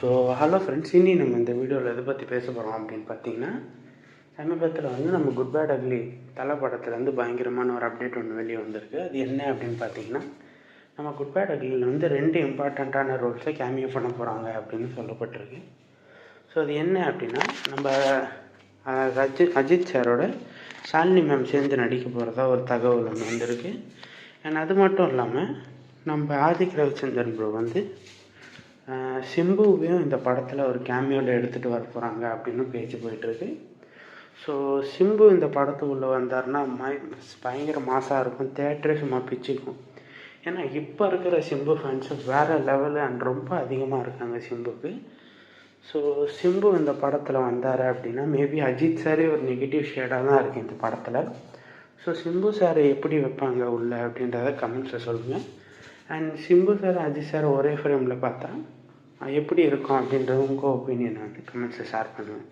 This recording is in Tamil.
ஸோ ஹலோ ஃப்ரெண்ட்ஸ், இனி நம்ம இந்த வீடியோவில் எதை பற்றி பேச போகிறோம் அப்படின்னு பார்த்தீங்கன்னா, சமீபத்தில் நம்ம குட் பேட் அக்லி தலை படத்துலேருந்து பயங்கரமான ஒரு அப்டேட் ஒன்று வெளியே வந்திருக்கு. அது என்ன அப்படின்னு பார்த்தீங்கன்னா, நம்ம குட் பேட் அக்லியில் 2 இம்பார்ட்டண்ட்டான ரோல்ஸை கேமியோ பண்ண போகிறாங்க அப்படின்னு சொல்லப்பட்டிருக்கு. ஸோ அது என்ன அப்படின்னா, நம்ம அஜித் சாரோட ஷாலினி மேம் சேர்ந்து நடிக்க போகிறதா ஒரு தகவல் ஒன்று வந்திருக்கு. அண்ட் அது மட்டும் இல்லாமல் நம்ம ஆதிக் ரவிச்சந்திரன் ப்ரோ சிம்புவையும் இந்த படத்தில் ஒரு கேமியோவில் எடுத்துகிட்டு வர போகிறாங்க அப்படின்னு பேச்சு போயிட்டுருக்கு. ஸோ சிம்பு இந்த படத்துக்குள்ளே வந்தார்னா பயங்கர மாசாக இருக்கும், தேட்டரே சும்மா பிச்சுக்கும். ஏன்னா இப்போ இருக்கிற சிம்பு ஃபேன்ஸு வேறு லெவலு அண்ட் ரொம்ப அதிகமாக இருக்காங்க சிம்புக்கு. ஸோ சிம்பு இந்த படத்தில் வந்தார் அப்படின்னா மேபி அஜித் சாரே ஒரு நெகட்டிவ் ஷேடாக தான் இருக்குது இந்த படத்தில். ஸோ சிம்பு சாரை எப்படி வைப்பாங்க உள்ள அப்படின்றத கமெண்ட்ஸில் சொல்லுங்கள். And Simbu sir Ajith sir ஒரே ஃப்ரேமில் பார்த்தா எப்படி இருக்கும் அப்படின்றது உங்கள் ஒப்பீனியனை கமெண்ட்ஸில் ஷேர் பண்ணுவேன்.